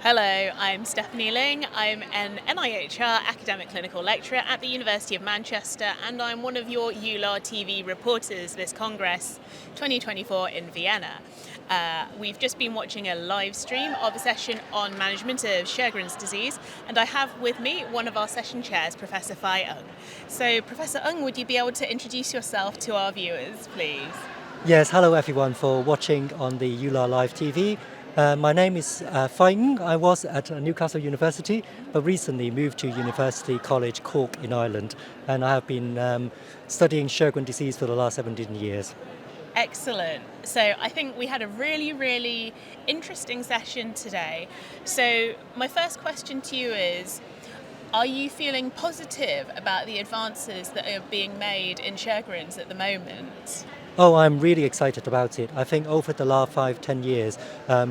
Hello, I'm Stephanie Ling. I'm an NIHR academic clinical lecturer at the University of Manchester, and I'm one of your EULAR TV reporters this Congress 2024 in Vienna. We've just been watching a live stream of a session on management of Sjögren's disease, and I have with me one of our session chairs, Professor Fai Ng. So, Professor Ng, would you be able to introduce yourself to our viewers, please? Yes, hello everyone for watching on the EULAR Live TV. My name is Fai Ng. I was at Newcastle University, but recently moved to University College Cork in Ireland, and I have been studying Sjögren disease for the last 17 years. Excellent. So I think we had a really interesting session today. So my first question to you is, are you feeling positive about the advances that are being made in Sjögren's at the moment? Oh, I'm really excited about it. I think over the last 5-10 years,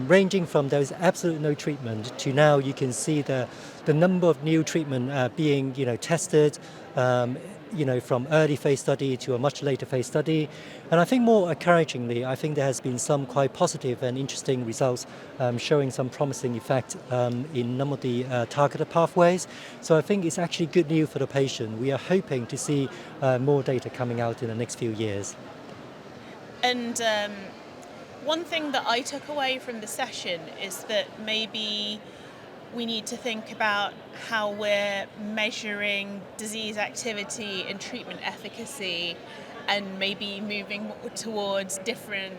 ranging from there is absolute no treatment to now you can see the number of new treatment being tested, from early phase study to a much later phase study. And I think more encouragingly, I think there has been some quite positive and interesting results showing some promising effect in some of the targeted pathways. So I think it's actually good news for the patient. We are hoping to see more data coming out in the next few years. And one thing that I took away from the session is that maybe we need to think about how we're measuring disease activity and treatment efficacy, and maybe moving towards different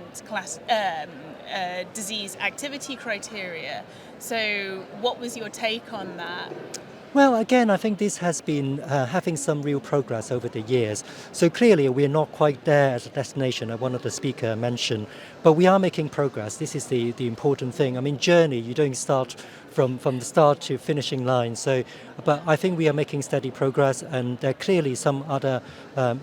disease activity criteria. So what was your take on that? Well, again, I think this has been having some real progress over the years. So clearly, we're not quite there as a destination, as one of the speakers mentioned, but we are making progress. This is the important thing. I mean, journey, you don't start from the start to finishing line. So, but I think we are making steady progress, and there are clearly some other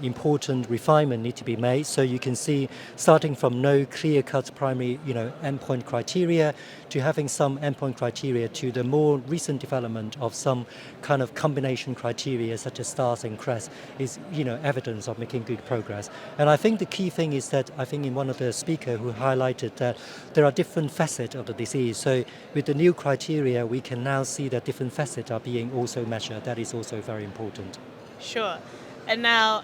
important refinement need to be made. So you can see, starting from no clear-cut primary, endpoint criteria, to having some endpoint criteria, to the more recent development of some kind of combination criteria such as stars and CREST is evidence of making good progress. And I think the key thing is that I think in one of the speakers who highlighted that there are different facets of the disease. So with the new criteria, we can now see that different facets are being also measured. That is also very important. Sure. And now,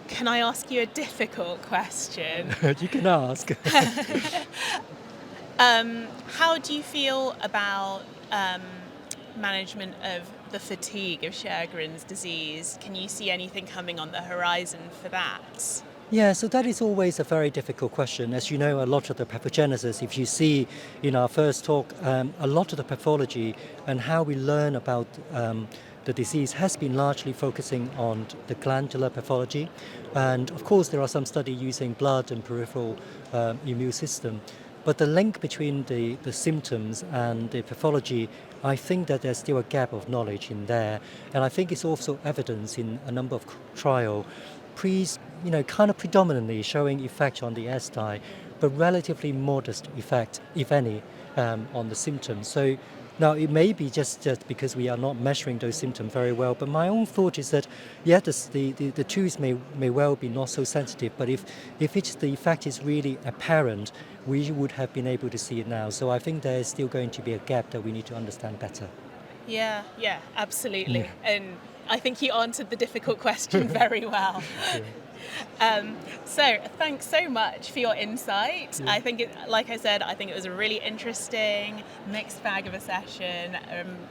can I ask you a difficult question? You can ask. How do you feel about management of the fatigue of Sjögren's disease? Can you see anything coming on the horizon for that? Yeah, so that is always a very difficult question. As you know, a lot of the pathogenesis, if you see in our first talk, a lot of the pathology and how we learn about the disease has been largely focusing on the glandular pathology. And of course, there are some studies using blood and peripheral immune system. But the link between the symptoms and the pathology, I think that there's still a gap of knowledge in there. And I think it's also evidence in a number of trials, kind of predominantly showing effect on the SDI, but relatively modest effect, if any, on the symptoms. So now it may be just because we are not measuring those symptoms very well, but my own thought is that, the tools may well be not so sensitive, but if the effect is really apparent, we would have been able to see it now. So I think there is still going to be a gap that we need to understand better. Yeah, absolutely. And I think you answered the difficult question very well. So thanks so much for your insight. I think, like I said, I think it was a really interesting mixed bag of a session,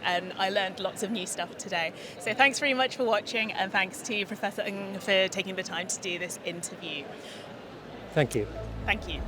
and I learned lots of new stuff today. So thanks very much for watching, and thanks to Professor Ng for taking the time to do this interview. Thank you. Thank you.